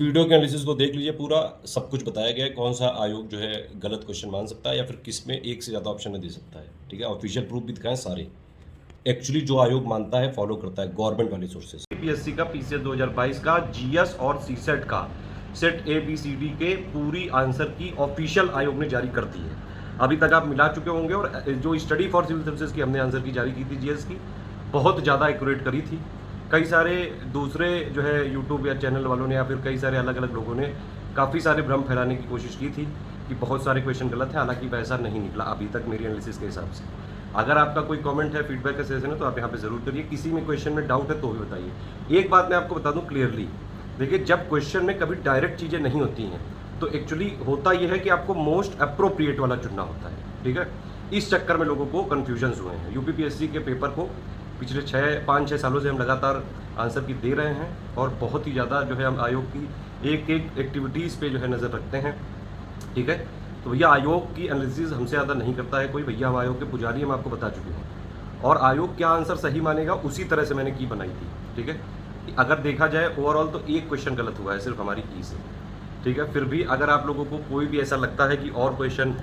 Video के analysis को देख लीजिए पूरा, सब कुछ बताया गया है कौन सा आयोग जो है गलत क्वेश्चन मान सकता है या फिर किस में एक से ज़्यादा ऑप्शन दे सकता है। ठीक है, ऑफिशियल प्रूफ भी दिखाएं सारे, एक्चुअली जो आयोग मानता है फॉलो करता है गवर्नमेंट वाले सोर्सेस। पीएससी का पीसीएस 2022 का जीएस और सीसेट का set A B C D के पूरी आंसर की ऑफिशियल आयोग ने जारी कर दी है। अभी तक आप मिला चुके होंगे। और जो स्टडी फॉर सिविल सर्विसेज की हमने आंसर की जारी की थी जीएस की, बहुत ज़्यादा एक्यूरेट करी थी। कई सारे दूसरे जो है यूट्यूब या चैनल वालों ने या फिर कई सारे अलग अलग लोगों ने काफ़ी सारे भ्रम फैलाने की कोशिश की थी कि बहुत सारे क्वेश्चन गलत है, हालांकि वैसा नहीं निकला अभी तक मेरी एनालिसिस के हिसाब से। अगर आपका कोई कमेंट है, फीडबैक का सेशन है, तो आप यहाँ पे ज़रूर करिए। किसी में क्वेश्चन में डाउट है तो भी बताइए। एक बात मैं आपको बता दूँ क्लियरली, देखिए जब क्वेश्चन में कभी डायरेक्ट चीज़ें नहीं होती हैं तो एक्चुअली होता यह है कि आपको मोस्ट अप्रोप्रिएट वाला चुनना होता है। ठीक है, इस चक्कर में लोगों को कन्फ्यूजन्स हुए हैं। यूपीपीएससी के पेपर को पिछले 5-6 सालों से हम लगातार आंसर की दे रहे हैं और बहुत ही ज़्यादा जो है हम आयोग की एक एक एक्टिविटीज़ पे जो है नज़र रखते हैं। ठीक है, तो भैया आयोग की एनालिसिस हमसे ज़्यादा नहीं करता है कोई। भैया हम आयोग के पुजारी, हम आपको बता चुके हैं। और आयोग क्या आंसर सही मानेगा उसी तरह से मैंने की बनाई थी। ठीक है, अगर देखा जाए ओवरऑल तो एक क्वेश्चन गलत हुआ है सिर्फ हमारी की से। ठीक है, फिर भी अगर आप लोगों को कोई भी ऐसा लगता है कि और क्वेश्चन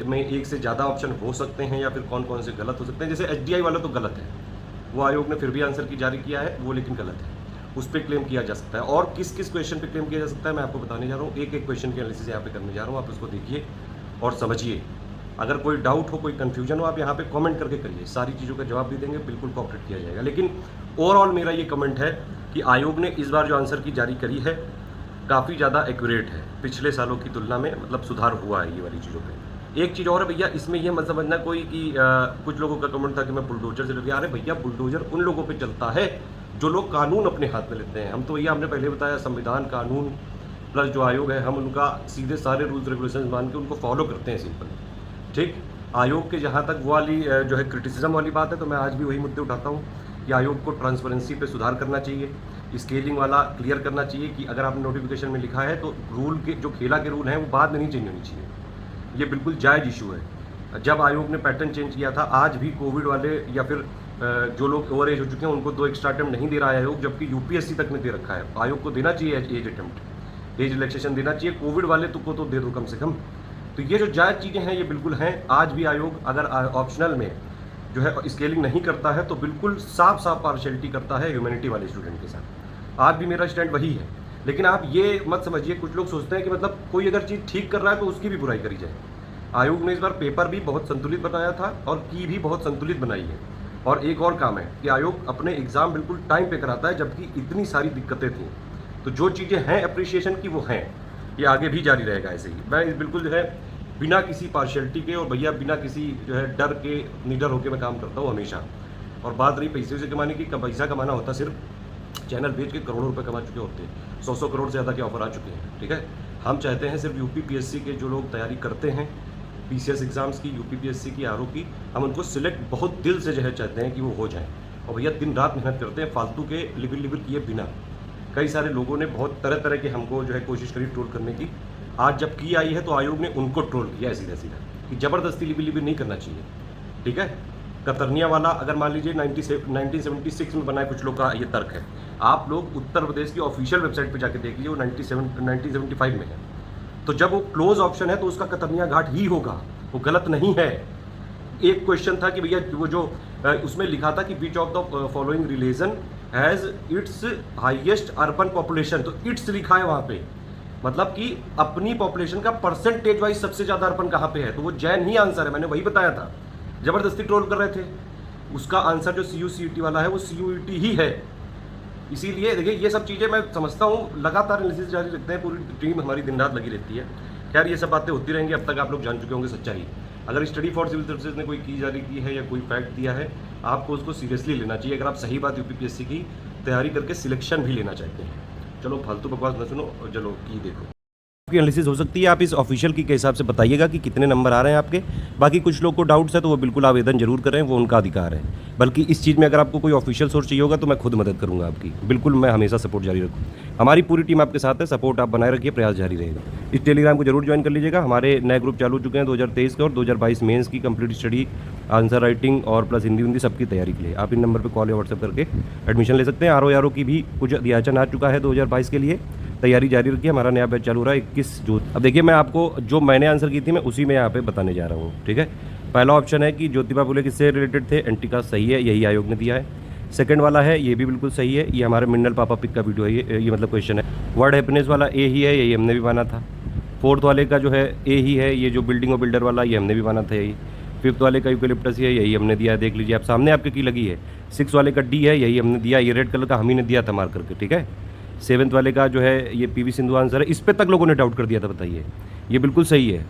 में एक से ज़्यादा ऑप्शन हो सकते हैं या फिर कौन कौन से गलत हो सकते हैं, जैसे एचडीआई वाला तो गलत है, वो आयोग ने फिर भी आंसर की जारी किया है, वो लेकिन गलत है, उस पर क्लेम किया जा सकता है। और किस किस क्वेश्चन पे क्लेम किया जा सकता है मैं आपको बताने जा रहा हूँ। एक एक क्वेश्चन की एनालिसिस यहाँ पे करने जा रहा हूँ, आप उसको देखिए और समझिए। अगर कोई डाउट हो, कोई कन्फ्यूजन हो, आप यहाँ पे कमेंट करके करिए, सारी चीज़ों का जवाब भी देंगे, बिल्कुल कोऑपरेट किया जाएगा। लेकिन ओवरऑल मेरा ये कमेंट है कि आयोग ने इस बार जो आंसर की जारी करी है काफ़ी ज़्यादा एक्यूरेट है पिछले सालों की तुलना में, मतलब सुधार हुआ है ये वाली चीज़ों पे। एक चीज़ और है भैया, इसमें यह मत समझना कोई कि कुछ लोगों का कमेंट था कि मैं बुलडोजर से लग गया। अरे भैया, बुलडोजर उन लोगों पे चलता है जो लोग कानून अपने हाथ में लेते हैं। हम तो भैया हमने पहले बताया, संविधान, कानून प्लस जो आयोग है, हम उनका सीधे सारे रूल्स रेगुलेशन मान के उनको फॉलो करते हैं सिंपल। ठीक, आयोग के जहाँ तक वो वाली जो है क्रिटिसिज्म वाली बात है, तो मैं आज भी वही मुद्दे उठाता हूँ कि आयोग को ट्रांसपेरेंसी पे सुधार करना चाहिए, स्केलिंग वाला क्लियर करना चाहिए कि अगर आपने नोटिफिकेशन में लिखा है तो रूल के जो खेला के रूल हैं वो बाद में नहीं चेंज होनी चाहिए। ये बिल्कुल जायज़ इशू है। जब आयोग ने पैटर्न चेंज किया था, आज भी कोविड वाले या फिर जो लोग ओवर एज हो चुके हैं उनको 2 एक्स्ट्रा अटेम्प्ट नहीं दे रहा है आयोग, जबकि यूपीएससी तक ने दे रखा है। आयोग को देना चाहिए एज अटेम्प्ट, एज रिलैक्सेशन देना चाहिए। कोविड वाले को तो दे दो कम से कम। तो ये जो जायज़ चीज़ें हैं ये बिल्कुल हैं। आज भी आयोग अगर ऑप्शनल में जो है स्केलिंग नहीं करता है तो बिल्कुल साफ साफ पार्शियलिटी करता है ह्यूमैनिटी वाले स्टूडेंट के साथ। आज भी मेरा स्टैंड वही है। लेकिन आप ये मत समझिए, कुछ लोग सोचते हैं कि मतलब कोई अगर चीज़ ठीक कर रहा है तो उसकी भी बुराई करी जाए। आयोग ने इस बार पेपर भी बहुत संतुलित बनाया था और की भी बहुत संतुलित बनाई है। और एक और काम है कि आयोग अपने एग्ज़ाम बिल्कुल टाइम पे कराता है, जबकि इतनी सारी दिक्कतें थी। तो जो चीज़ें हैं अप्रिशिएशन की वो हैं, ये आगे भी जारी रहेगा ऐसे ही। मैं बिल्कुल जो है बिना किसी पार्शियलिटी के और भैया बिना किसी जो है डर के, निडर होकर मैं काम करता हूँ हमेशा। और बात रही पैसे से कमाने की, पैसा कमाना होता सिर्फ चैनल बेच के करोड़ों रुपए कमा चुके होते हैं, 100 करोड़ से ज़्यादा के ऑफर आ चुके हैं। ठीक है, हम चाहते हैं सिर्फ यूपीपीएससी के जो लोग तैयारी करते हैं पीसीएस एग्जाम्स की, यूपीपीएससी की, आरओ की, हम उनको सिलेक्ट बहुत दिल से जो है चाहते हैं कि वो हो जाएं। और भैया दिन रात मेहनत करते हैं फालतू के लिबिर किए बिना। कई सारे लोगों ने बहुत तरह तरह के हमको जो है कोशिश करी ट्रोल करने की। आज जब की आई है तो आयोग ने उनको ट्रोल किया है सीधा सीधा कि ज़बरदस्ती लिबिर नहीं करना चाहिए। ठीक है, कतरनिया वाला अगर मान लीजिए 1976 में बनाए, कुछ लोग का ये तर्क है। आप लोग उत्तर प्रदेश की ऑफिशियल वेबसाइट पे जाके देख लीजिए, वो 1975 में है। तो जब वो क्लोज ऑप्शन है तो उसका कतरनिया घाट ही होगा, वो गलत नहीं है। एक क्वेश्चन था कि भैया वो जो उसमें लिखा था कि which of the following religion has its highest urban population, तो इट्स लिखा है वहाँ पे, मतलब कि अपनी पॉपुलेशन का परसेंटेज वाइज सबसे ज़्यादा अर्बन कहाँ पे है, तो वो जैन ही आंसर है। मैंने वही बताया था, ज़बरदस्ती ट्रोल कर रहे थे। उसका आंसर जो CUCET वाला है वो CUET ही है। इसीलिए देखिए ये सब चीज़ें मैं समझता हूँ, लगातार एनालिसिस जारी रखते हैं, पूरी टीम हमारी दिन रात लगी रहती है। खैर ये सब बातें होती रहेंगी, अब तक आप लोग जान चुके होंगे सच्चाई। अगर स्टडी फॉर सिविल सर्विसेज ने कोई की जारी की है या कोई फैक्ट दिया है, आपको उसको सीरियसली लेना चाहिए अगर आप सही बात यूपीपीएससी की तैयारी करके सिलेक्शन भी लेना चाहते हैं। चलो फालतू बकवास न सुनो और चलो की देखो। आपकी एनालिसिस हो सकती है, आप इस ऑफिशियल की के हिसाब से बताइएगा कि कितने नंबर आ रहे हैं आपके। बाकी कुछ लोग को डाउट्स है तो वो बिल्कुल आवेदन जरूर करें, वो उनका अधिकार है। बल्कि इस चीज़ में अगर आपको कोई ऑफिशियल सोर्स चाहिए होगा तो मैं खुद मदद करूंगा आपकी, बिल्कुल मैं हमेशा सपोर्ट जारी रखूँ। हमारी पूरी टीम आपके साथ है, सपोर्ट आप बनाए रखिए, प्रयास जारी रहेगा। इस टेलीग्राम को जरूर ज्वाइन कर लीजिएगा। हमारे नए ग्रुप चालू हो चुके हैं 2023 के और 2022 मेंस की कंप्लीट स्टडी, आंसर राइटिंग और प्लस हिंदी सबकी तैयारी के लिए आप इन नंबर पर कॉल या व्हाट्सएप करके एडमिशन ले सकते हैं। आरओ की भी कुछ अध्याचन आ चुका है 2022 के लिए, तैयारी जारी रखिए, हमारा नया बैच चालू हो रहा है 21 जून। अब देखिए मैं आपको जो मैंने आंसर की थी मैं उसी में यहाँ पे बताने जा रहा हूँ, ठीक है। पहला ऑप्शन है कि ज्योतिबा फुले किससे रिलेटेड थे, एंटी कास्ट, सही है, यही आयोग ने दिया है। सेकंड वाला है, ये भी बिल्कुल सही है, ये हमारे मिनरल पापा पिक का वीडियो है, ये मतलब क्वेश्चन है। वर्ड हैप्पीनेस वाला ए ही है, यही हमने भी माना था। फोर्थ वाले का जो है ए ही है, ये जो बिल्डिंग और बिल्डर वाला, ये हमने भी माना था यही। फिफ्थ वाले का यूकेलिप्टस ही है, यही हमने दिया है, देख लीजिए आप सामने आपके की लगी है। सिक्स वाले का डी है, यही हमने दिया, ये रेड कलर का हम ही ने दिया था मार्क करके, ठीक है। सेवन्थ वाले का जो है ये पीवी सिंधु आंसर है, इस पे तक लोगों ने डाउट कर दिया था, बताइए, ये बिल्कुल सही है,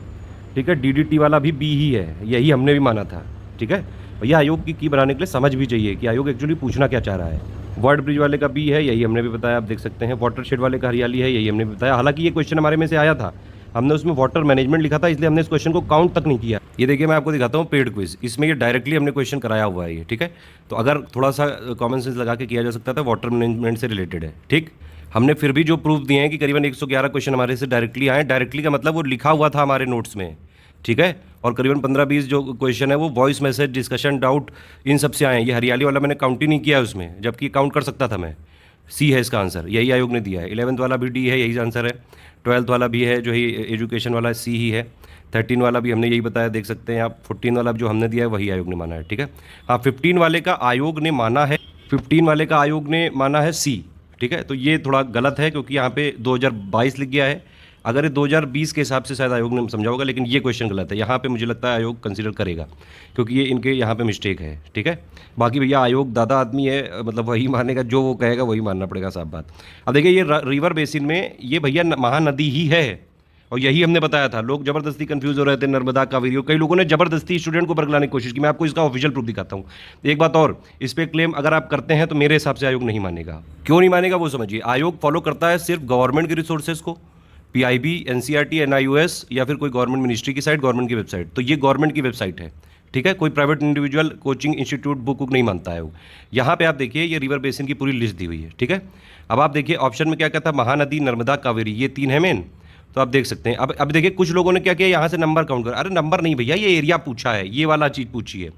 ठीक है। डीडीटी वाला भी बी ही है, यही हमने भी माना था, ठीक है। भैया आयोग की बनाने के लिए समझ भी चाहिए कि आयोग एक्चुअली पूछना क्या चाह रहा है। वर्ड ब्रिज वाले का बी है, यही हमने भी बताया, आप देख सकते हैं। वाटर शेड वाले का हरियाली है, यही हमने भी बताया। हालांकि ये क्वेश्चन हमारे में से आया था, हमने उसमें वाटर मैनेजमेंट लिखा था, इसलिए हमने इस क्वेश्चन को काउंट तक नहीं किया। ये देखिए मैं आपको दिखाता हूँ पेड क्विज, इसमें ये डायरेक्टली हमने क्वेश्चन कराया हुआ है ये, ठीक है। तो अगर थोड़ा सा कॉमन सेंस लगा के किया जा सकता था, वाटर मैनेजमेंट से रिलेटेड है, ठीक। हमने फिर भी जो प्रूफ दिए हैं कि करीबन 111 क्वेश्चन हमारे से डायरेक्टली आए। डायरेक्टली का मतलब वो लिखा हुआ था हमारे नोट्स में, ठीक है। और करीबन 15-20 जो क्वेश्चन है वो वॉइस मैसेज, डिस्कशन, डाउट, इन सब से आए हैं। ये हरियाली वाला मैंने काउंट ही नहीं किया उसमें, जबकि काउंट कर सकता था मैं। सी है इसका आंसर, यही आयोग ने दिया है। 11th वाला भी डी है, यही आंसर है। 12th वाला भी है, जो है एजुकेशन वाला सी ही है। 13 वाला भी हमने यही बताया, देख सकते हैं आप। 14 वाला जो हमने दिया है वही आयोग ने माना है, ठीक है। हाँ, 15 वाले का आयोग ने माना है, 15 वाले का आयोग ने माना है सी, ठीक है। तो ये थोड़ा गलत है क्योंकि यहाँ पे 2022 लिख गया है। अगर ये 2020 के हिसाब से शायद आयोग ने समझा होगा, लेकिन ये क्वेश्चन गलत है। यहाँ पे मुझे लगता है आयोग कंसीडर करेगा क्योंकि ये इनके यहाँ पे मिस्टेक है, ठीक है। बाकी भैया आयोग दादा आदमी है, मतलब वही मानेगा, जो वो कहेगा वही मानना पड़ेगा, साफ बात। अब देखिए ये रिवर बेसिन में ये भैया महानदी ही है, और यही हमने बताया था। लोग जबरदस्ती कंफ्यूज हो रहे थे, नर्मदा कावेरी, कई लोगों ने जबरदस्ती स्टूडेंट को बरगलाने की कोशिश की। मैं आपको इसका ऑफिशियल प्रूफ दिखाता हूँ। एक बात और, इस पे क्लेम अगर आप करते हैं तो मेरे हिसाब से आयोग नहीं मानेगा। क्यों नहीं मानेगा वो समझिए। आयोग फॉलो करता है सिर्फ गवर्नमेंट के रिसोर्सेज को, पीआईबी, एनसीईआरटी, एनआईओएस या फिर कोई गवर्नमेंट मिनिस्ट्री की साइट, गवर्नमेंट की वेबसाइट। तो ये गवर्नमेंट की वेबसाइट है, ठीक है। कोई private individual coaching institute book नहीं मानता है वो। यहाँ पे आप देखिए ये रिवर बेसिन की पूरी लिस्ट दी हुई है, ठीक है। अब आप देखिए ऑप्शन में क्या कहता है, महानदी, नर्मदा, कावेरी, ये 3 है मेन। तो आप देख सकते हैं। अब देखिए कुछ लोगों ने क्या किया, यहाँ से नंबर काउंट कर। अरे नंबर नहीं भैया, ये एरिया पूछा है, ये वाला चीज़ पूछी है।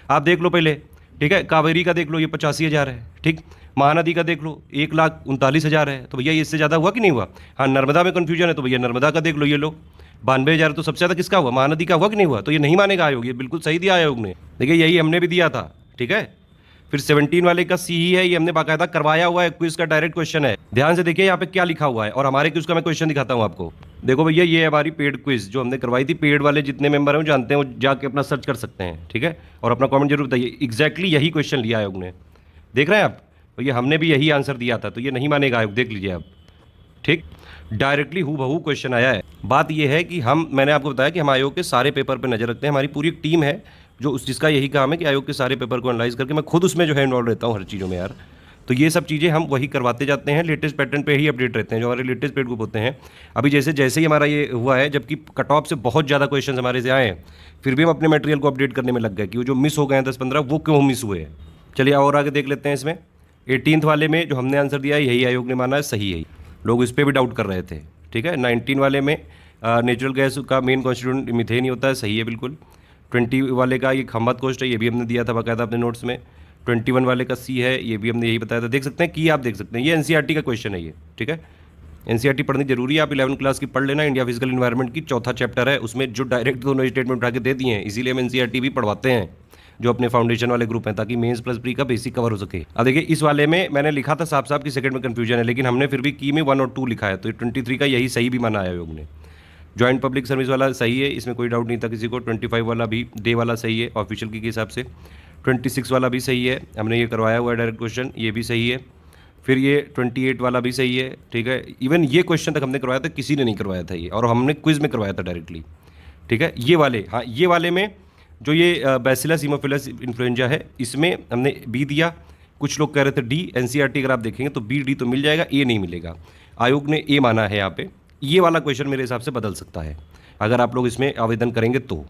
आप देख लो पहले, ठीक है। कावेरी का देख लो, ये 85,000 है, ठीक। महानदी का देख लो 1,39,000 है। तो भैया ये इससे ज़्यादा हुआ कि नहीं हुआ। हाँ, नर्मदा में कन्फ्यूजन है तो भैया नर्मदा का देख लो, ये लो 92,000। तो सबसे ज़्यादा किसका हुआ, महानदी का हुआ कि नहीं हुआ। तो ये नहीं मानेगा आयोग, ये बिल्कुल सही दिया आयोग ने। देखिए यही हमने भी दिया था, ठीक है। फिर 17 वाले का सी ही है, ये हमने बाकायदा करवाया हुआ है, क्विज का डायरेक्ट क्वेश्चन है। ध्यान से देखिए यहाँ पे क्या लिखा हुआ है, और हमारे क्विज का मैं क्वेश्चन दिखाता हूँ आपको। देखो भैया ये है हमारी पेड क्विज जो हमने करवाई थी। पेड वाले जितने मेंबर हैं वो जानते हैं, वो जाके अपना सर्च कर सकते हैं, ठीक है। और अपना कमेंट जरूर बताइए, एग्जैक्टली यही क्वेश्चन लिया आयोग ने, देख रहे हैं आप। भैया हमने भी यही आंसर दिया था, तो ये नहीं मानेगा आयोग, देख लीजिए आप, ठीक। डायरेक्टली हूबहू क्वेश्चन आया है। बात यह है कि मैंने आपको बताया कि हम आयोग के सारे पेपर पर नजर रखते हैं। हमारी पूरी एक टीम है जो जिसका यही काम है कि आयोग के सारे पेपर को एनालाइज करके, मैं खुद उसमें जो है इन्वॉल्व रहता हूँ हर चीज़ों में यार। तो ये सब चीज़ें हम वही करवाते जाते हैं, लेटेस्ट पैटर्न पे ही अपडेट रहते हैं, जो हमारे लेटेस्ट पेड ग्रुप होते हैं। अभी जैसे जैसे ही हमारा ये हुआ है, जबकि कट ऑफ से बहुत ज़्यादा क्वेश्चन हमारे से आए हैं, फिर भी हम अपने मटेरियल को अपडेट करने में लग गए कि वो जो मिस हो गए हैं 10-15, वो क्यों मिस हुए हैं। चलिए और आगे देख लेते हैं। इसमें 18th वाले में जो हमने आंसर दिया है, यही आयोग ने माना है सही है। लोग इस पर भी डाउट कर रहे थे, ठीक है। 19 वाले में नेचुरल गैस का मेन कॉन्स्टिट्यूएंट मीथेन ही होता है, सही है बिल्कुल। 20 वाले का ये खंबात कोस्ट है, ये भी हमने दिया था बाकायदा अपने नोट्स में। 21 वाले का सी है, ये भी हमने यही बताया था, देख सकते हैं कि आप देख सकते हैं ये एनसीईआरटी का क्वेश्चन है ये, ठीक है। एनसीईआरटी पढ़नी जरूरी है, आप 11th क्लास की पढ़ लेना। इंडिया फिजिकल इन्वायरमेंट की 4था चैप्टर है, उसमें जो डायरेक्ट दोनों स्टेटमेंट उठा के दे दिए हैं, इसीलिए हम एनसीईआरटी भी पढ़वाते हैं जो अपने फाउंडेशन वाले ग्रुप हैं, ताकि मेंस प्लस प्री का बेसिक कवर हो सके। अब देखिए इस वाले में मैंने लिखा था साफ साफ कि सेकंड में कंफ्यूजन है, लेकिन हमने फिर भी की में 1 और 2 लिखा है, तो 23 का यही सही भी माना आयोग ने। जॉइंट पब्लिक सर्विस वाला सही है, इसमें कोई डाउट नहीं था किसी को। 25 वाला भी डे वाला सही है ऑफिशियल की के हिसाब से। 26 वाला भी सही है, हमने ये करवाया हुआ है डायरेक्ट क्वेश्चन, ये भी सही है। फिर ये 28 वाला भी सही है, ठीक है। इवन ये क्वेश्चन तक हमने करवाया था, किसी ने नहीं करवाया था ये, और हमने क्विज में करवाया था डायरेक्टली, ठीक है। ये वाले, हाँ ये वाले में जो ये बैसिलस हीमोफिलस इन्फ्लुएंजा है, इसमें हमने बी दिया। कुछ लोग कह रहे थे डी। एनसीईआरटी अगर आप देखेंगे तो बी डी तो मिल जाएगा, ए नहीं मिलेगा। आयोग ने ए माना है यहाँ पे। ये वाला क्वेश्चन मेरे हिसाब से बदल सकता है अगर आप लोग इसमें आवेदन करेंगे तो।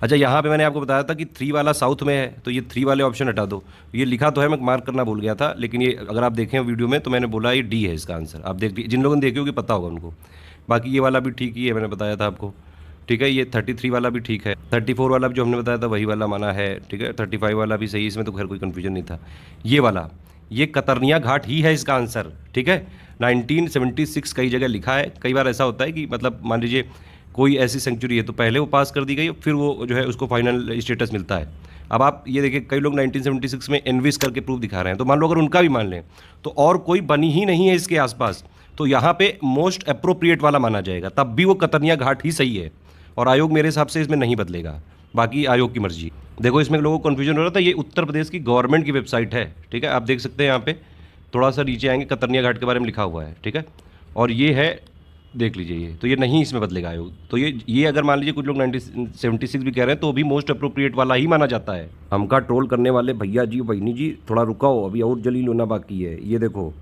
अच्छा, यहाँ पे मैंने आपको बताया था कि 3 वाला साउथ में है, तो ये 3 वाले ऑप्शन हटा दो। ये लिखा तो है, मैं मार्क करना भूल गया था, लेकिन ये अगर आप देखें वीडियो में तो मैंने बोला ये डी है इसका आंसर। आप देख, जिन लोगों ने देखे होगी पता होगा उनको। बाकी ये वाला भी ठीक ही है, मैंने बताया था आपको, ठीक है। ये 33 वाला भी ठीक है। 34 वाला भी जो हमने बताया था वही वाला माना है, ठीक है। 35 वाला भी सही, इसमें तो खैर कोई कन्फ्यूजन नहीं था। ये वाला, ये कतरनिया घाट ही है इसका आंसर, ठीक है। 1976 कई जगह लिखा है। कई बार ऐसा होता है कि मतलब मान लीजिए कोई ऐसी सेंचुरी है तो पहले वो पास कर दी गई, फिर वो जो है उसको फाइनल स्टेटस मिलता है। अब आप ये देखिए कई लोग 1976 में एनविस करके प्रूफ दिखा रहे हैं, तो मान लो अगर उनका भी मान लें तो और कोई बनी ही नहीं है इसके आसपास, तो यहाँ पे मोस्ट अप्रोप्रिएट वाला माना जाएगा, तब भी वो कतरनिया घाट ही सही है और आयोग मेरे हिसाब से इसमें नहीं बदलेगा, बाकी आयोग की मर्जी। देखो इसमें लोगों को कन्फ्यूजन हो रहा था, ये उत्तर प्रदेश की गवर्नमेंट की वेबसाइट है, ठीक है, आप देख सकते हैं यहाँ पे थोड़ा सा नीचे आएंगे कतरनिया घाट के बारे में लिखा हुआ है, ठीक है, और ये है देख लीजिए ये, तो ये नहीं इसमें बदलेगा आयोग। तो ये अगर मान लीजिए कुछ लोग 1976 भी कह रहे हैं तो भी मोस्ट अप्रोप्रिएट वाला ही माना जाता है। हमका ट्रोल करने वाले भैया जी बहनी जी थोड़ा रुकाओ, अभी और जलील होना बाकी है। ये देखो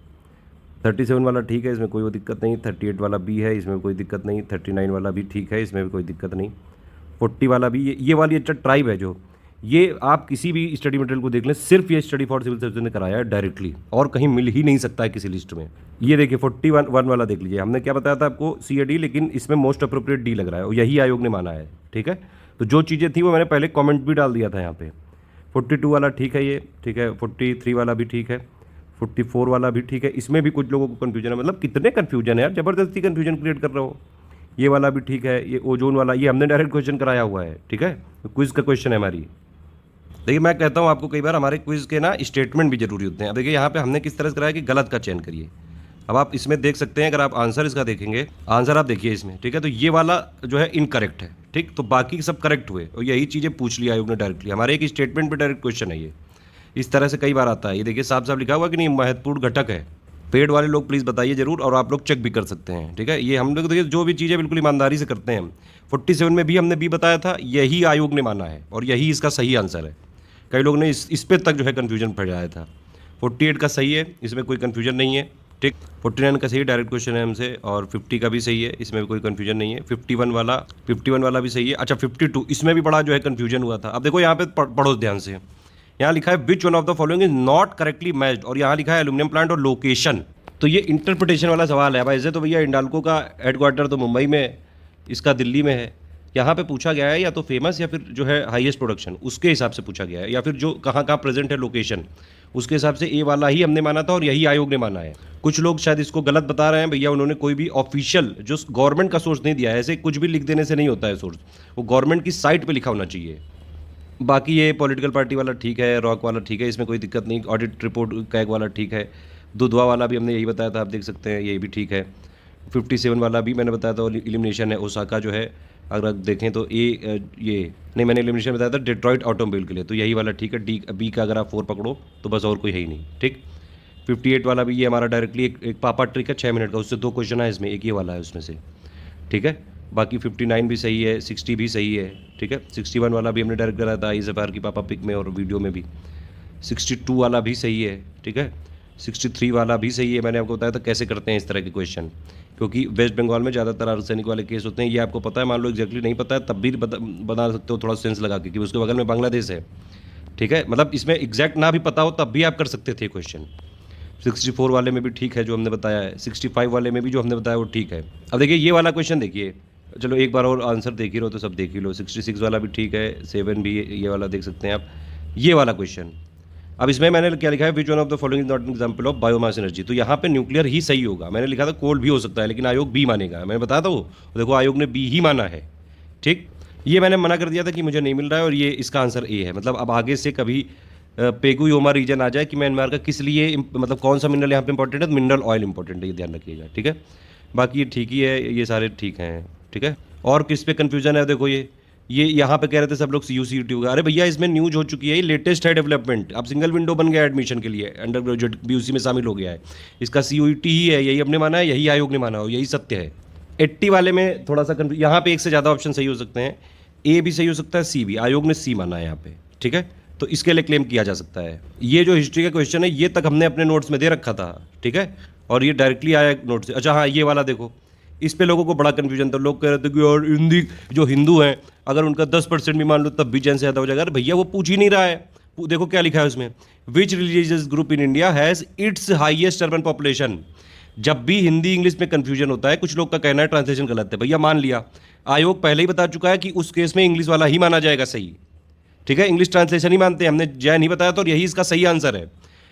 37 वाला ठीक है, इसमें कोई दिक्कत नहीं, 38 वाला भी है, इसमें कोई दिक्कत नहीं, 39 वाला भी ठीक है, इसमें भी कोई दिक्कत नहीं, 40 वाला भी, ये वाली अच्छा ट्राइब है जो, ये आप किसी भी स्टडी मटेरियल को देख लें, सिर्फ ये स्टडी फॉर सिविल सर्विस ने कराया है डायरेक्टली, और कहीं मिल ही नहीं सकता है किसी लिस्ट में। ये देखिए 41 वाला देख लीजिए, हमने क्या बताया था आपको सी या डी, लेकिन इसमें मोस्ट अप्रोप्रिएट डी लग रहा है और यही आयोग ने माना है, ठीक है। तो जो चीज़ें थी वो मैंने पहले कॉमेंट भी डाल दिया था यहाँ पे। 42 वाला ठीक है ये, ठीक है, 43 वाला भी ठीक है, 44 वाला भी ठीक है, इसमें भी कुछ लोगों को कन्फ्यूजन है, मतलब कितने कन्फ्यूजन है यार, ज़बरदस्ती कन्फ्यूजन क्रिएट कर रहा हो। ये वाला भी ठीक है, ये ओजोन वाला, ये हमने डायरेक्ट क्वेश्चन कराया हुआ है, ठीक है, क्विज़ का क्वेश्चन है हमारी। देखिए मैं कहता हूँ आपको कई बार हमारे क्विज़ के ना स्टेटमेंट भी जरूरी होते हैं। अब देखिए यहाँ पे हमने किस तरह से कराया कि गलत का चयन करिए। अब आप इसमें देख सकते हैं, अगर आप आंसर इसका देखेंगे, आंसर आप देखिए इसमें, ठीक है, तो ये वाला जो है इनकरेक्ट है, ठीक, तो बाकी सब करेक्ट हुए और यही चीज़ें पूछ लिया आयोग ने डायरेक्टली, हमारे एक स्टेटमेंट पर डायरेक्ट क्वेश्चन है ये, इस तरह से कई बार आता है। ये देखिए साफ साफ लिखा हुआ कि नहीं महत्वपूर्ण घटक है। पेड वाले लोग प्लीज़ बताइए जरूर, और आप लोग चेक भी कर सकते हैं, ठीक है। ये हम लोग देखिए जो भी चीज़ें बिल्कुल ईमानदारी से करते हैं। 47 में भी हमने बी बताया था, यही आयोग ने माना है और यही इसका सही आंसर है। कई लोग ने इस पे तक जो है कन्फ्यूजन फैलाया था। 48 का सही है, इसमें कोई कन्फ्यूजन नहीं है, ठीक। 49 का सही डायरेक्ट क्वेश्चन है हमसे, और 50 का भी सही है, इसमें भी कोई कन्फ्यूजन नहीं है। 51 वाला भी सही है। अच्छा 52, इसमें भी बड़ा जो है कन्फ्यूजन हुआ था। अब देखो यहाँ पे पढ़ो ध्यान से, यहाँ लिखा है which one of the following is not correctly matched, और यहाँ लिखा है एल्यूमिनियम प्लांट और लोकेशन। तो ये इंटरप्रिटेशन वाला सवाल है। अब ऐसे तो भैया इंडाल्को का हेडक्वार्टर तो मुंबई में, इसका दिल्ली में है। यहाँ पे पूछा गया है या तो फेमस या फिर जो है हाईएस्ट प्रोडक्शन, उसके हिसाब से पूछा गया है, या फिर जो कहाँ कहाँ प्रेजेंट है लोकेशन, उसके हिसाब से ए वाला ही हमने माना था और यही आयोग ने माना है। कुछ लोग शायद इसको गलत बता रहे हैं भैया, उन्होंने कोई भी ऑफिशियल जो गवर्नमेंट का सोर्स नहीं दिया है। ऐसे कुछ भी लिख देने से नहीं होता है सोर्स, वो गवर्नमेंट की साइट पर लिखा होना चाहिए। बाकी ये पॉलिटिकल पार्टी वाला ठीक है, रॉक वाला ठीक है, इसमें कोई दिक्कत नहीं। ऑडिट रिपोर्ट कैग वाला ठीक है। दुधवा वाला भी हमने यही बताया था, आप देख सकते हैं, ये भी ठीक है। 57 वाला भी मैंने बताया था, एलिमिनेशन है ओसाका जो है, अगर आप देखें तो ये नहीं, मैंने एलिमिनेशन बताया था डेट्रॉइट ऑटोमोबाइल के लिए, तो यही वाला ठीक है। डी बी का अगर आप 4 पकड़ो तो बस और कोई है ही नहीं, ठीक। 58 वाला भी ये हमारा डायरेक्टली एक पापा ट्रिक है 6 मिनट का, उससे 2 क्वेश्चन है इसमें, एक ये वाला है उसमें से, ठीक है। बाकी 59 भी सही है, 60 भी सही है, ठीक है। 61 वाला भी हमने डायरेक्ट कराया था ISFR की पापा पिक में और वीडियो में भी। 62 वाला भी सही है, ठीक है। 63 वाला भी सही है, मैंने आपको बताया था कैसे करते हैं इस तरह के क्वेश्चन, क्योंकि वेस्ट बंगाल में ज़्यादातर अर्धसैनिक वाले केस होते हैं। ये आपको पता है, मान लो एग्जैक्टली नहीं पता है तब भी बता सकते हो थोड़ा सेंस लगा के कि उसके बगल में बांग्लादेश है, ठीक है। मतलब इसमें एग्जैक्ट ना भी पता हो तब भी आप कर सकते थे क्वेश्चन। 64 वाले में भी ठीक है जो हमने बताया है, 65 वाले में भी जो हमने बताया वो ठीक है। अब देखिए ये वाला क्वेश्चन देखिए, चलो एक बार और आंसर देख ही रहो तो सब देख ही लो। 66 वाला भी ठीक है, 7 भी, ये वाला देख सकते हैं आप, ये वाला क्वेश्चन। अब इसमें मैंने क्या लिखा है, which one of the following is not an example of biomass energy, तो यहाँ पे न्यूक्लियर ही सही होगा। मैंने लिखा था कोल भी हो सकता है, लेकिन आयोग बी मानेगा, मैंने बताया था वो, देखो आयोग ने बी ही माना है, ठीक। ये मैंने मना कर दिया था कि मुझे नहीं मिल रहा है, और ये इसका आंसर ए है। मतलब अब आगे से कभी पेगुयोमा रीजन आ जाए कि म्यांमार का किस लिए, मतलब कौन सा मिनरल यहाँ पे इंपॉर्टेंट है, तो मिनरल ऑयल इंपॉर्टेंट है, ये ध्यान रखिएगा, ठीक है। बाकी ये ठीक ही है, ये सारे ठीक हैं, ठीक है। और किस पे कन्फ्यूजन है, देखो ये यहाँ पे कह रहे थे सब लोग CUCET होगा, अरे भैया इसमें न्यूज हो चुकी है, ये लेटेस्ट है डेवलपमेंट। अब सिंगल विंडो बन गया एडमिशन के लिए, अंडर ग्रेजुएट भी उसी में शामिल हो गया है। इसका CUET ही है, यही हमने माना है, यही आयोग ने माना हो, यही सत्य है। 80 वाले में थोड़ा सा यहाँ पे एक से ज़्यादा ऑप्शन सही हो सकते हैं, ए भी सही हो सकता है, सी भी, आयोग ने सी माना है यहाँ पे, ठीक है। तो इसके लिए क्लेम किया जा सकता है। ये जो हिस्ट्री का क्वेश्चन है ये तक हमने अपने नोट्स में दे रखा था, ठीक है, और ये डायरेक्टली आया नोट से। अच्छा हाँ, ये वाला देखो, इस पे लोगों को बड़ा कन्फ्यूजन था, लोग कह रहे थे कि यार हिंदी जो हिंदू हैं अगर उनका 10% भी मान लो तब भी जैन से ज़्यादा हो जाएगा। अरे भैया वो पूछ ही नहीं रहा है, देखो क्या लिखा है उसमें, which religious group in India has its highest urban population. जब भी हिंदी इंग्लिश में कन्फ्यूजन होता है, कुछ लोग का कहना है ट्रांसलेशन गलत है, भैया मान लिया, आयोग पहले ही बता चुका है कि उस केस में इंग्लिश वाला ही माना जाएगा सही, ठीक है। इंग्लिश ट्रांसलेशन ही मानते हैं, हमने जैन ही बताया था और यही इसका सही आंसर है।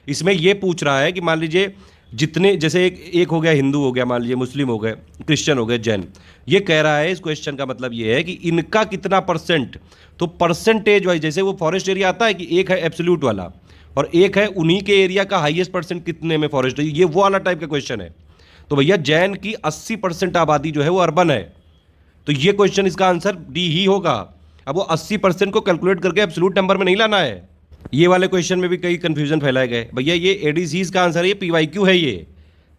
इसमें यह पूछ रहा है कि मान लीजिए जितने जैसे एक हो गया हिंदू, हो गया मान लीजिए मुस्लिम, हो गए क्रिश्चियन, हो गए जैन, ये कह रहा है इस क्वेश्चन का मतलब ये है कि इनका कितना परसेंट, तो परसेंटेज वाइज जैसे वो फॉरेस्ट एरिया आता है कि एक है एब्सोल्यूट वाला और एक है उन्हीं के एरिया का हाईएस्ट परसेंट कितने में फॉरेस्ट, ये वो वाला टाइप का क्वेश्चन है। तो भैया जैन की 80% आबादी जो है वो अर्बन है, तो ये क्वेश्चन इसका आंसर डी ही होगा। अब वो 80% को कैलकुलेट करके एब्सोल्यूट नंबर में नहीं लाना है। ये वाले क्वेश्चन में भी कई कंफ्यूजन फैलाए गए। भैया ये एडीसीज का आंसर है, ये पीवाईक्यू है ये,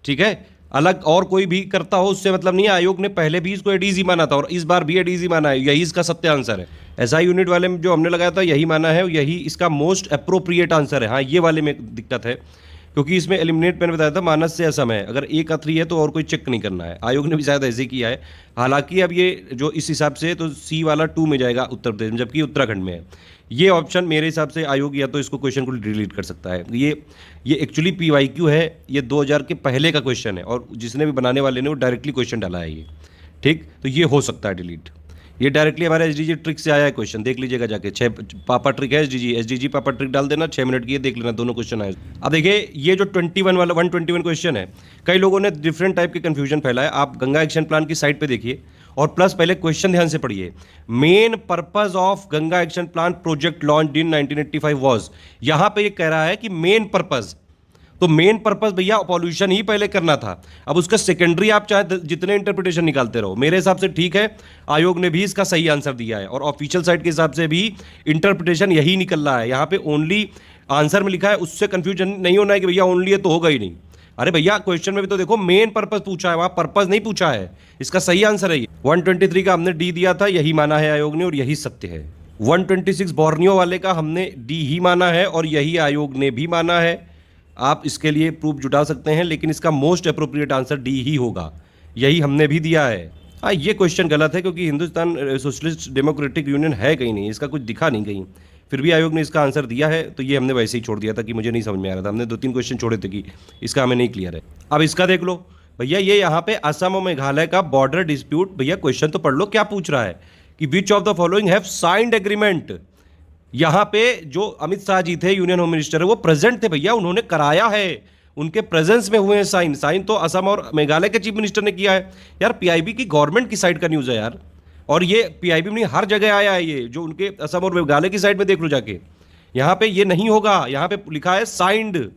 ठीक है। अलग और कोई भी करता हो उससे मतलब नहीं है। आयोग ने पहले भी इसको एडीजी माना था और इस बार भी एडीजी माना है, यही इसका सत्य आंसर है। एसआई यूनिट वाले में जो हमने लगाया था यही माना है, यही इसका मोस्ट अप्रोप्रिएट आंसर है। हाँ, ये वाले में दिक्कत है क्योंकि इसमें एलिमिनेट मैंने बताया था मानस से असम है, अगर एक अथरी है तो और कोई चेक नहीं करना है। आयोग ने भी शायद ऐसे किया है। हालांकि अब ये जो इस हिसाब से तो सी वाला 2 में जाएगा उत्तर प्रदेश में, जबकि उत्तराखंड में है। ये ऑप्शन मेरे हिसाब से आयोग या तो इसको क्वेश्चन को डिलीट कर सकता है। ये एक्चुअली पीवाईक्यू है, ये 2000 के पहले का क्वेश्चन है और जिसने भी बनाने वाले ने वो डायरेक्टली क्वेश्चन डाला है ये, ठीक। तो ये हो सकता है डिलीट। ये डायरेक्टली हमारे एसडीजी ट्रिक से आया है क्वेश्चन, देख लीजिएगा जाके। 6 पापा ट्रिक है एसडीजी पापा ट्रिक डाल देना, 6 मिनट की ये देख लेना, दोनों क्वेश्चन आए। अब देखिए ये जो 21 वाला 121 क्वेश्चन है, कई लोगों ने डिफरेंट टाइप के कंफ्यूजन फैलाया। आप गंगा एक्शन प्लान की साइट पे देखिए और प्लस पहले क्वेश्चन ध्यान से पढ़िए। Main purpose of Ganga action plan project launch in 1985 was, यहां पे ये कह रहा है कि मेन पर्पज, तो मेन पर्पस भैया पॉल्यूशन ही पहले करना था। अब उसका सेकेंडरी आप चाहे जितने इंटरप्रिटेशन निकालते रहो, मेरे हिसाब से ठीक है। आयोग ने भी इसका सही आंसर दिया है और ऑफिशियल साइट के हिसाब से भी इंटरप्रिटेशन यही निकल रहा है। यहाँ पे ओनली आंसर में लिखा है, उससे कंफ्यूजन नहीं होना है कि भैया ओनली है तो होगा ही नहीं। अरे भैया क्वेश्चन में भी तो देखो मेन पर्पस पूछा है, वहां पर्पस नहीं पूछा है। इसका सही आंसर है ये। 123 का हमने डी दिया था, यही माना है आयोग ने और यही सत्य है। 126 बोर्नियो वाले का हमने डी ही माना है और यही आयोग ने भी माना है। आप इसके लिए प्रूफ जुटा सकते हैं, लेकिन इसका मोस्ट अप्रोप्रिएट आंसर डी ही होगा, यही हमने भी दिया है। हाँ, ये क्वेश्चन गलत है क्योंकि हिंदुस्तान सोशलिस्ट डेमोक्रेटिक यूनियन है कहीं नहीं, इसका कुछ दिखा नहीं कहीं, फिर भी आयोग ने इसका आंसर दिया है। तो ये हमने वैसे ही छोड़ दिया था कि मुझे नहीं समझ में आ रहा था। हमने 2-3 क्वेश्चन छोड़े थे कि इसका हमें नहीं क्लियर है। अब इसका देख लो भैया, ये यहाँ पे असम और मेघालय का बॉर्डर डिस्प्यूट। भैया क्वेश्चन तो पढ़ लो, क्या पूछ रहा है कि which of the following have signed agreement. यहाँ पे जो अमित शाह जी थे, यूनियन होम मिनिस्टर है, वो प्रेजेंट थे भैया, उन्होंने कराया है, उनके प्रेजेंस में हुए हैं साइन तो असम और मेघालय के चीफ मिनिस्टर ने किया है। यार पीआईबी की गवर्नमेंट की साइड का न्यूज़ है यार, और ये पीआईबी में हर जगह आया है। ये जो उनके असम और मेघालय की साइड में देख लो जाके, यहाँ पे ये नहीं होगा, यहाँ पे लिखा है साइंड।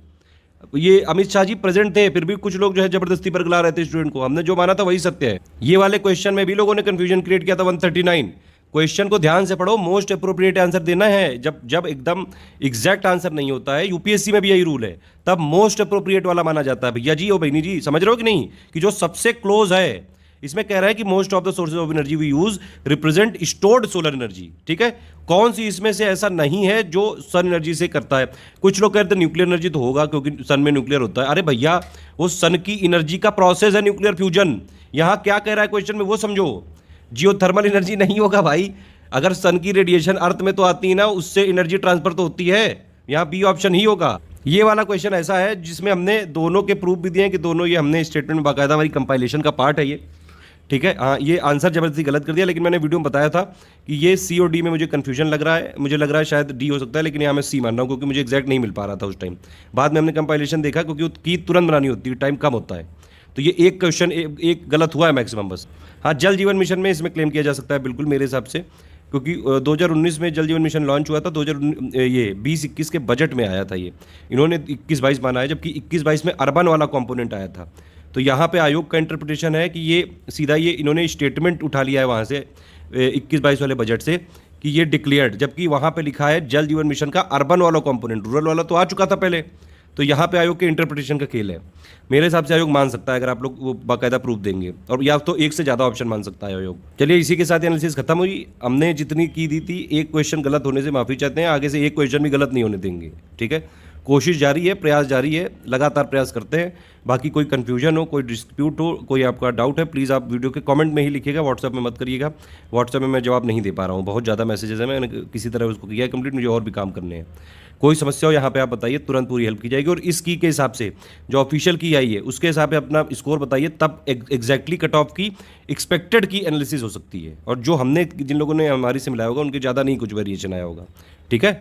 ये अमित शाह जी प्रेजेंट थे, फिर भी कुछ लोग जो है जबरदस्ती बरगला रहे थे स्टूडेंट को। हमने जो माना था वही सत्य है। ये वाले क्वेश्चन में भी लोगों ने कंफ्यूजन क्रिएट किया था। 139 क्वेश्चन को ध्यान से पढ़ो, मोस्ट अप्रोप्रिएट आंसर देना है। जब एकदम एग्जैक्ट आंसर नहीं होता है, यूपीएससी में भी यही रूल है, तब मोस्ट अप्रोप्रिएट वाला माना जाता है। भैया जी ओ बहनी जी, समझ रहे हो कि नहीं, कि जो सबसे क्लोज है। इसमें कह रहा है कि most of the sources of energy we use represent stored solar energy, ठीक है। कौन सी इसमें से ऐसा नहीं है जो सन एनर्जी से करता है। कुछ लोग कहते हैं न्यूक्लियर एनर्जी तो होगा क्योंकि सन में न्यूक्लियर होता है। अरे भैया वो सन की एनर्जी का प्रोसेस है न्यूक्लियर फ्यूजन। यहाँ क्या कह रहा है क्वेश्चन में वो समझो। जियोथर्मल एनर्जी नहीं होगा भाई। अगर सन की रेडिएशन अर्थ में तो आती है ना, उससे एनर्जी ट्रांसफर तो होती है। यहाँ बी ऑप्शन ही होगा। ये वाला क्वेश्चन ऐसा है जिसमें हमने दोनों के प्रूफ भी दिए हैं कि दोनों ये हमने स्टेटमेंट में बाकायदा हमारी कंपाइलेशन का पार्ट है ये, ठीक है। हाँ, ये आंसर जबरदस्ती गलत कर दिया, लेकिन मैंने वीडियो में बताया था कि ये सी और डी में मुझे कंफ्यूजन लग रहा है। मुझे लग रहा है शायद डी हो सकता है, लेकिन यहाँ मैं सी मान रहा हूँ क्योंकि मुझे एग्जैक्ट नहीं मिल पा रहा था उस टाइम। बाद में हमने कंपाइलेशन देखा क्योंकि की तुरंत बनानी होती है, टाइम कम होता है। तो ये एक क्वेश्चन एक गलत हुआ है मैक्सिमम बस। हाँ, जल जीवन मिशन में इसमें क्लेम किया जा सकता है बिल्कुल मेरे हिसाब से, क्योंकि 2019 में जल जीवन मिशन लॉन्च हुआ था। 2020-21 के बजट में आया था ये, इन्होंने 21-22 माना है, जबकि 21-22 में अर्बन वाला कंपोनेंट आया था। तो यहाँ पे आयोग का इंटरप्रिटेशन है कि ये सीधा ये इन्होंने स्टेटमेंट उठा लिया है वहाँ से 21-22 वाले बजट से कि ये डिक्लेयर्ड, जबकि वहाँ पे लिखा है जल जीवन मिशन का अर्बन वाला कंपोनेंट, रूरल वाला तो आ चुका था पहले। तो यहाँ पे आयोग के इंटरप्रिटेशन का खेल है। मेरे हिसाब से आयोग मान सकता है अगर आप लोग वो बाकायदा प्रूफ देंगे, और या तो एक से ज़्यादा ऑप्शन मान सकता है आयोग। चलिए इसी के साथ एनालिसिस खत्म हुई। हमने जितनी की दी थी, एक क्वेश्चन गलत होने से माफ़ी चाहते हैं, आगे से एक क्वेश्चन भी गलत नहीं होने देंगे, ठीक है। कोशिश जारी है, प्रयास जारी है, लगातार प्रयास करते हैं। बाकी कोई कन्फ्यूजन हो, कोई डिस्प्यूट हो, कोई आपका डाउट है, प्लीज़ आप वीडियो के कमेंट में ही लिखिएगा, व्हाट्सएप में मत करिएगा। व्हाट्सएप में मैं जवाब नहीं दे पा रहा हूँ, बहुत ज़्यादा मैसेजेस हैं, मैंने किसी तरह उसको किया है कंप्लीट, मुझे और भी काम करने हैं। कोई समस्या हो यहाँ पे आप बताइए, तुरंत पूरी हेल्प की जाएगी। और इस की के हिसाब से जो ऑफिशियल की आई है उसके हिसाब से अपना स्कोर बताइए, तब एग्जैक्टली कट ऑफ की एक्सपेक्टेड की एनालिसिस हो सकती है। और जो हमने जिन लोगों ने हमारी से मिलाया होगा उनके ज़्यादा नहीं कुछ वेरिएशन आया होगा, ठीक है।